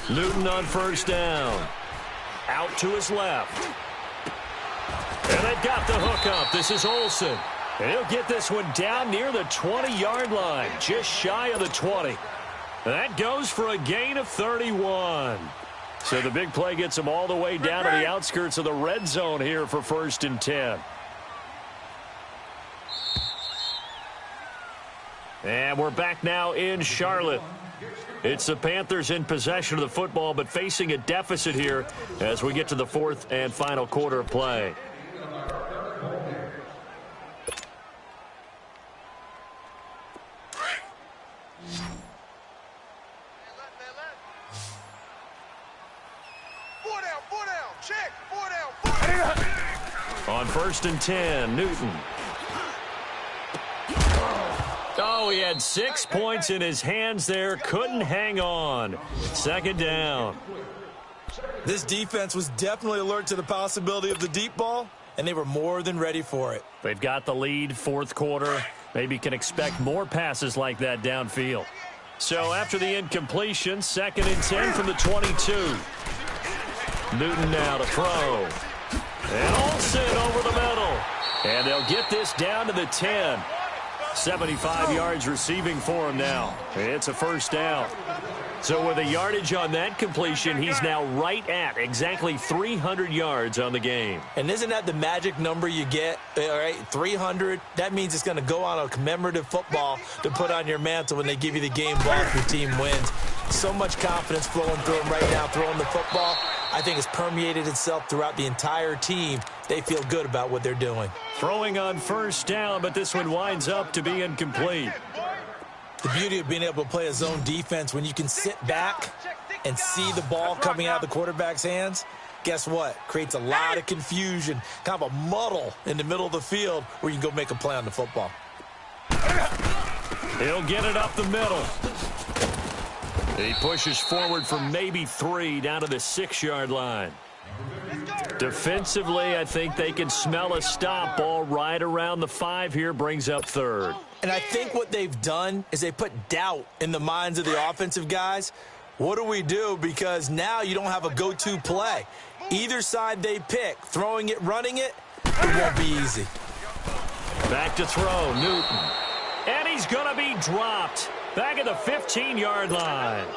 Newton on first down. Out to his left. And they've got the hook up. This is Olsen. And he'll get this one down near the 20-yard line, just shy of the 20. That goes for a gain of 31. So the big play gets him all the way down to the outskirts of the red zone here for 1st and 10. And we're back now in Charlotte. It's the Panthers in possession of the football, but facing a deficit here as we get to the 4th and final quarter of play. On 1st and 10, Newton. Oh, he had 6 points in his hands there. Couldn't hang on. 2nd down. This defense was definitely alert to the possibility of the deep ball, and they were more than ready for it. They've got the lead, 4th quarter. Maybe can expect more passes like that downfield. So after the incompletion, 2nd and 10 from the 22. Newton now to throw. And Olsen over the middle. And they'll get this down to the 10. 75 yards receiving for him now. It's a 1st down. So with the yardage on that completion, he's now right at exactly 300 yards on the game. And isn't that the magic number you get? All right, 300. That means it's going to go on a commemorative football to put on your mantle when they give you the game ball if your team wins. So much confidence flowing through him right now, throwing the football. I think it's permeated itself throughout the entire team. They feel good about what they're doing. Throwing on 1st down, but this one winds up to be incomplete. The beauty of being able to play a zone defense when you can sit back and see the ball coming out of the quarterback's hands, guess what? Creates a lot of confusion, kind of a muddle in the middle of the field where you can go make a play on the football. He'll get it up the middle. He pushes forward for maybe 3 down to the 6-yard line. Defensively, I think they can smell a stop. Ball right around the 5 here, brings up 3rd. And I think what they've done is they put doubt in the minds of the offensive guys. What do we do? Because now you don't have a go-to play. Either side they pick, throwing it, running it, it won't be easy. Back to throw, Newton. And he's going to be dropped. Back at the 15-yard line.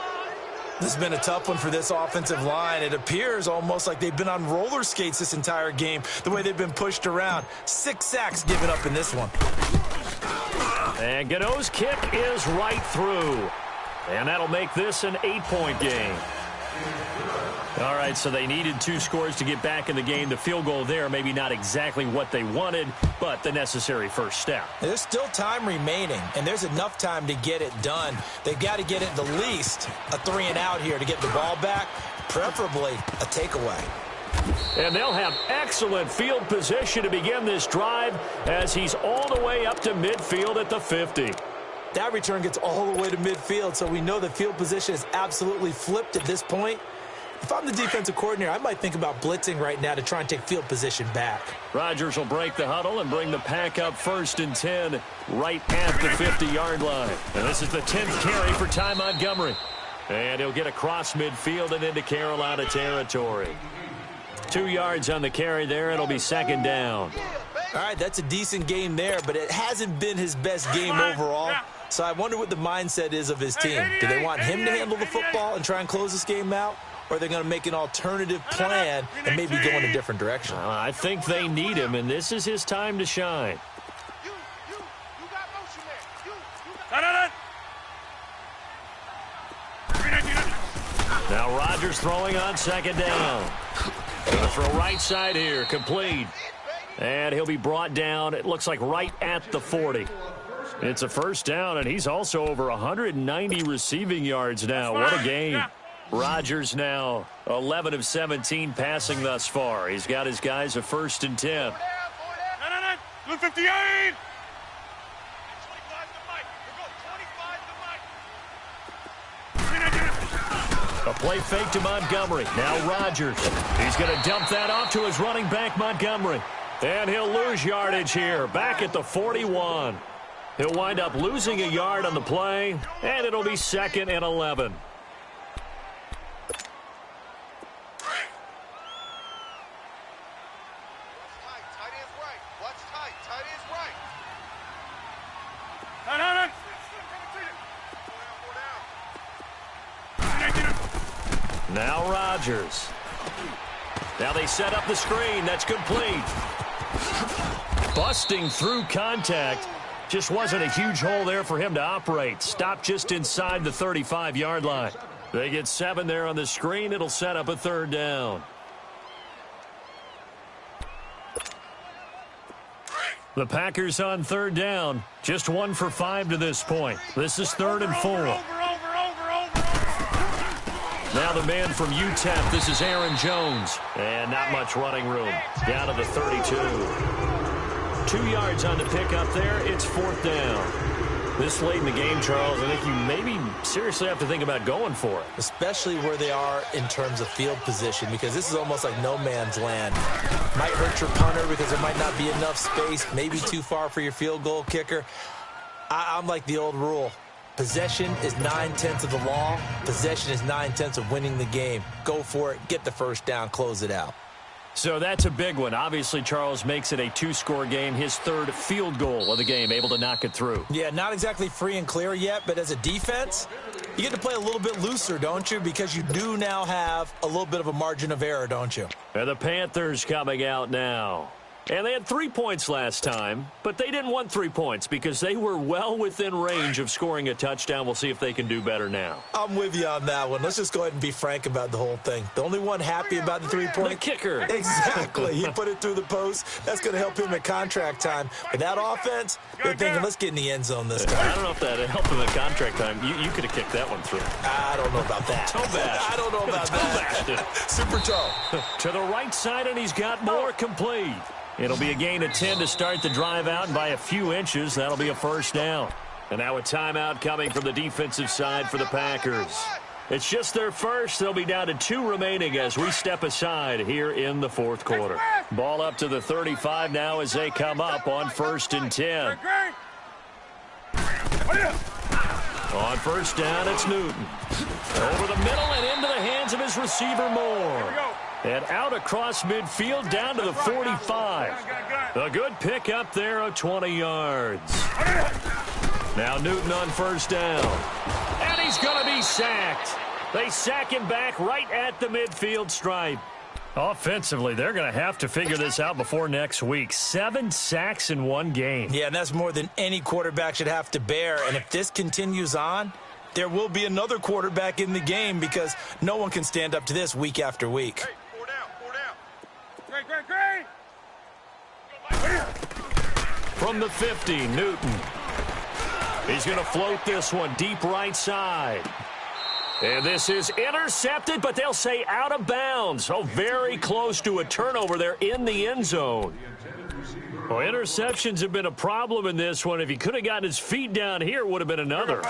This has been a tough one for this offensive line. It appears almost like they've been on roller skates this entire game, the way they've been pushed around. 6 sacks given up in this one. And Gano's kick is right through. And that'll make this an 8-point game. All right, so they needed 2 scores to get back in the game. The field goal there, maybe not exactly what they wanted, but the necessary first step. There's still time remaining, and there's enough time to get it done. They've got to get it the least a 3-and-out here to get the ball back, preferably a takeaway. And they'll have excellent field position to begin this drive as he's all the way up to midfield at the 50. That return gets all the way to midfield, so we know the field position is absolutely flipped at this point. If I'm the defensive coordinator, I might think about blitzing right now to try and take field position back. Rodgers will break the huddle and bring the pack up 1st and 10 right at the 50-yard line. And this is the 10th carry for Ty Montgomery. And he'll get across midfield and into Carolina territory. 2 yards on the carry there. It'll be 2nd down. All right, that's a decent game there, but it hasn't been his best game overall. So I wonder what the mindset is of his team. Do they want him to handle the football and try and close this game out? Or are they going to make an alternative plan and maybe go in a different direction? I think they need him, and this is his time to shine. You got motion there. Now Rodgers throwing on 2nd down. Gonna throw right side here, complete. And he'll be brought down, it looks like right at the 40. It's a 1st down, and he's also over 190 receiving yards now. What a game. Rodgers now 11 of 17 passing thus far. He's got his guys a 1st and 10. 58. A play fake to Montgomery. Now Rodgers. He's going to dump that off to his running back, Montgomery. And he'll lose yardage here, back at the 41. He'll wind up losing a yard on the play, and it'll be 2nd and 11. Now Rodgers. Now they set up the screen. That's complete. Busting through contact. Just wasn't a huge hole there for him to operate. Stopped just inside the 35-yard line. They get 7 there on the screen. It'll set up a 3rd down. The Packers on 3rd down. Just 1 for 5 to this point. This is 3rd and 4. Now the man from UTEP, this is Aaron Jones. And not much running room. Down to the 32. 2 yards on the pickup there. It's 4th down. This late in the game, Charles, I think you maybe seriously have to think about going for it. Especially where they are in terms of field position, because this is almost like no man's land. Might hurt your punter because there might not be enough space, maybe too far for your field goal kicker. I'm like the old rule. Possession is 9/10 of the law. Possession is 9/10 of winning the game. Go for it. Get the first down. Close it out. So that's a big one. Obviously, Charles makes it a 2-score game. His 3rd field goal of the game, able to knock it through. Yeah, not exactly free and clear yet, but as a defense, you get to play a little bit looser, don't you? Because you do now have a little bit of a margin of error, don't you? And the Panthers coming out now. And they had 3 points last time, but they didn't want 3 points because they were well within range of scoring a touchdown. We'll see if they can do better now. I'm with you on that one. Let's just go ahead and be frank about the whole thing. The only one happy about the 3-point... The kicker. Exactly. He put it through the post. That's going to help him at contract time. But that offense, they're thinking, let's get in the end zone this time. I don't know if that helped him at contract time. You could have kicked that one through. I don't know about that. Toe bash. I don't know about that. Super toe. To the right side, and he's got more complete. It'll be a gain of 10 to start the drive out, and by a few inches, that'll be a 1st down. And now a timeout coming from the defensive side for the Packers. It's just their first. They'll be down to 2 remaining as we step aside here in the 4th quarter. Ball up to the 35 now as they come up on 1st and 10. On 1st down, it's Newton. Over the middle and into the hands of his receiver, Moore. And out across midfield down to the 45. A good pick up there of 20 yards. Now Newton on 1st down. And he's going to be sacked. They sack him back right at the midfield stripe. Offensively, they're going to have to figure this out before next week. 7 sacks in 1 game. Yeah, and that's more than any quarterback should have to bear. And if this continues on, there will be another quarterback in the game because no one can stand up to this week after week. Hey, 4 down, 4 down. From the 50, Newton. He's going to float this one deep right side. And this is intercepted, but they'll say out of bounds. Oh, very close to a turnover there in the end zone. Well, interceptions have been a problem in this one. If he could have gotten his feet down here, it would have been another.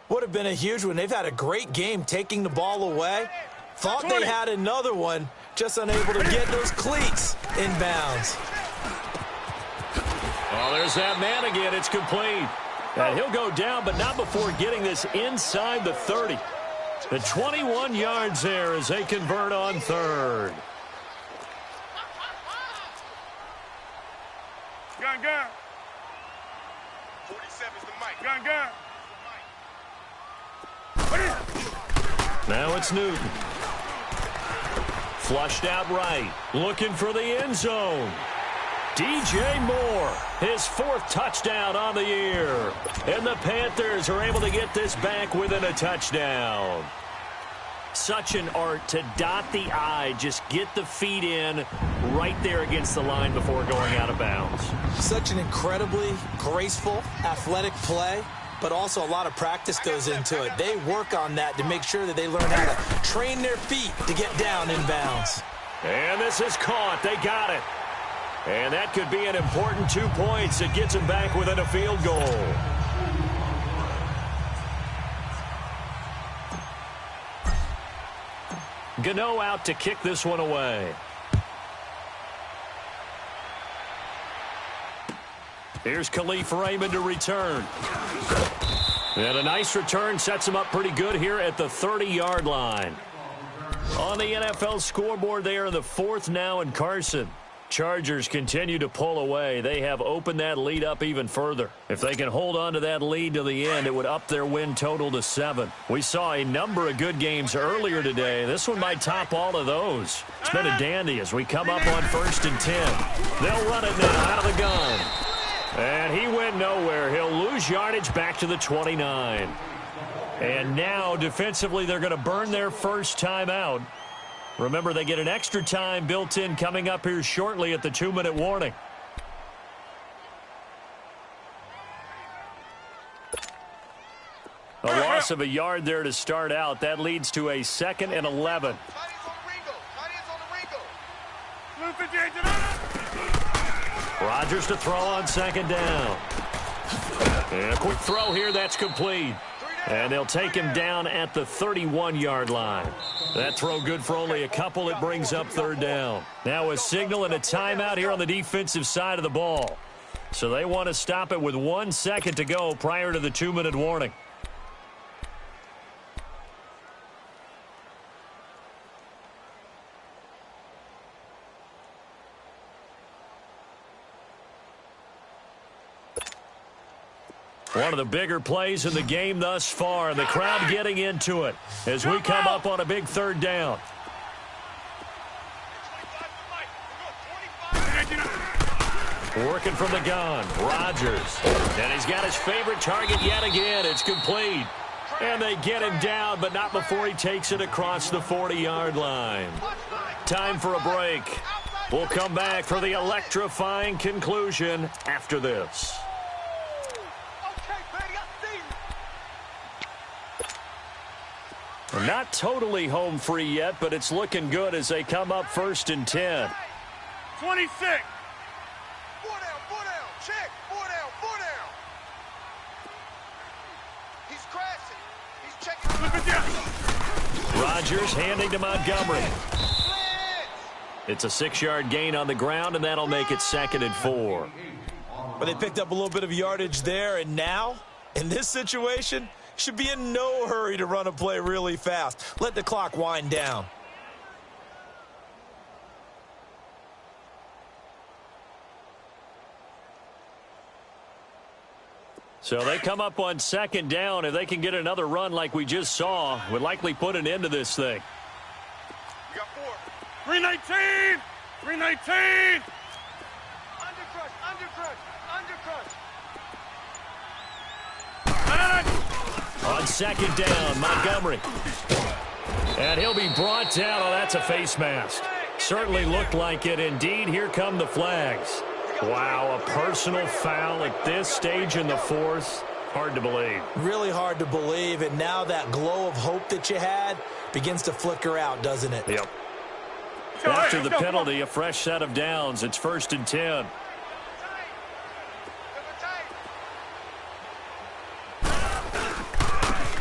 Would have been a huge one. They've had a great game taking the ball away. Thought they had another one, just unable to get those cleats in bounds. Oh, there's that man again. It's complete. And he'll go down, but not before getting this inside the 30. The 21 yards there as they convert on 3rd. Gun. 47's the mic. Gun. Now it's Newton. Flushed out right. Looking for the end zone. DJ Moore, his 4th touchdown on the year. And the Panthers are able to get this back within a touchdown. Such an art to dot the I, just get the feet in right there against the line before going out of bounds. Such an incredibly graceful, athletic play, but also a lot of practice goes into it. They work on that to make sure that they learn how to train their feet to get down in bounds. And this is caught. They got it. And that could be an important 2 points. It gets them back within a field goal. Gano out to kick this one away. Here's Khalif Raymond to return. And a nice return sets him up pretty good here at the 30-yard line. On the NFL scoreboard, they are in the 4th now in Carson. Chargers continue to pull away. They have opened that lead up even further. If they can hold on to that lead to the end, it would up their win total to 7. We saw a number of good games earlier today. This one might top all of those. It's been a dandy as we come up on 1st and 10. They'll run it now out of the gun. And he went nowhere. He'll lose yardage back to the 29. And now, defensively, they're going to burn their first timeout. Remember, they get an extra time built in coming up here shortly at the 2-minute warning. A loss of a yard there to start out. That leads to a 2nd and 11. Rodgers to throw on 2nd down. And a quick throw here. That's complete. And they'll take him down at the 31-yard line. That throw good for only a couple. It brings up 3rd down. Now a signal and a timeout here on the defensive side of the ball. So they want to stop it with 1 second to go prior to the 2-minute warning. One of the bigger plays in the game thus far. The crowd getting into it as we come up on a big 3rd down. Working from the gun, Rodgers. And he's got his favorite target yet again. It's complete. And they get him down, but not before he takes it across the 40-yard line. Time for a break. We'll come back for the electrifying conclusion after this. Not totally home free yet, but it's looking good as they come up 1st and 10. 26. 4 down, check, 4 down. He's crashing. He's checking. Rodgers handing to Montgomery. It's a 6-yard gain on the ground, and that'll make it 2nd and 4. But they picked up a little bit of yardage there, and now, in this situation, should be in no hurry to run a play really fast. Let the clock wind down. So they come up on 2nd down. If they can get another run like we just saw, would likely put an end to this thing. You got 4. 319. 319. On 2nd down, Montgomery. And he'll be brought down. Oh, that's a face mask. Certainly looked like it. Indeed, here come the flags. Wow, a personal foul at this stage in the 4th. Hard to believe. Really hard to believe, and now that glow of hope that you had begins to flicker out, doesn't it? Yep. After the penalty, a fresh set of downs. It's 1st and 10.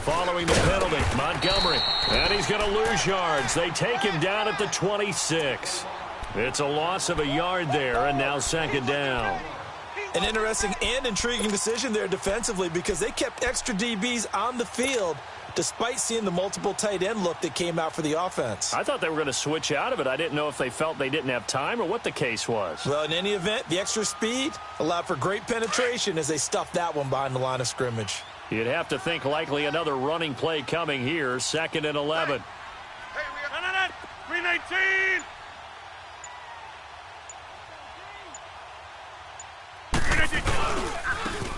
Following the penalty, Montgomery. And he's going to lose yards. They take him down at the 26. It's a loss of a yard there, and now 2nd down. An interesting and intriguing decision there defensively because they kept extra DBs on the field despite seeing the multiple tight end look that came out for the offense. I thought they were going to switch out of it. I didn't know if they felt they didn't have time or what the case was. Well, in any event, the extra speed allowed for great penetration as they stuffed that one behind the line of scrimmage. You'd have to think likely another running play coming here, 2nd and 11. Hey, we got 319.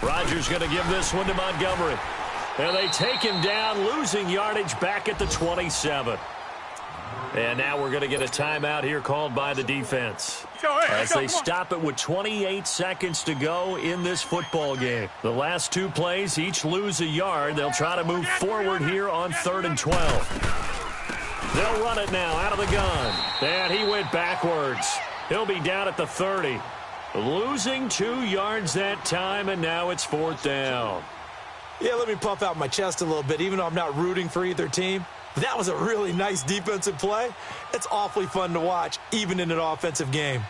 Rodgers going to give this one to Montgomery. And they take him down, losing yardage back at the 27. And now we're going to get a timeout here called by the defense as they stop it with 28 seconds to go in this football game. The last 2 plays, each lose a yard. They'll try to move forward here on 3rd and 12. They'll run it now out of the gun. And he went backwards. He'll be down at the 30. Losing 2 yards that time, and now it's 4th down. Yeah, let me puff out my chest a little bit, even though I'm not rooting for either team. That was a really nice defensive play. It's awfully fun to watch, even in an offensive game.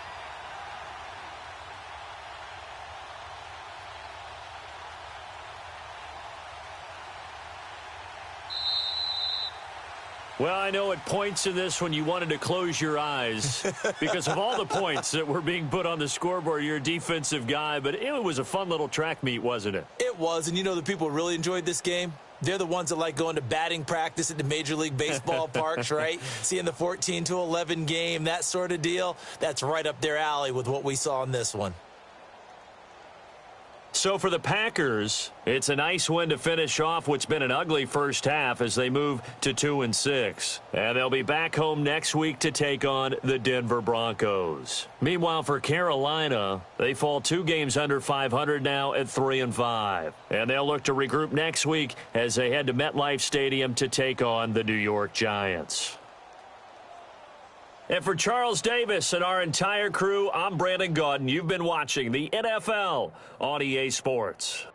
Well, I know at points in this when you wanted to close your eyes because of all the points that were being put on the scoreboard. You're a defensive guy, but it was a fun little track meet, wasn't it? It was, and you know the people really enjoyed this game? They're the ones that like going to batting practice at the Major League Baseball parks, right? Seeing the 14-11 game, that sort of deal. That's right up their alley with what we saw in this one. So for the Packers, it's a nice win to finish off what's been an ugly first half as they move to 2-6. And they'll be back home next week to take on the Denver Broncos. Meanwhile, for Carolina, they fall 2 games under 500 now at 3-5. And they'll look to regroup next week as they head to MetLife Stadium to take on the New York Giants. And for Charles Davis and our entire crew, I'm Brandon Gaudin. You've been watching the NFL on EA Sports.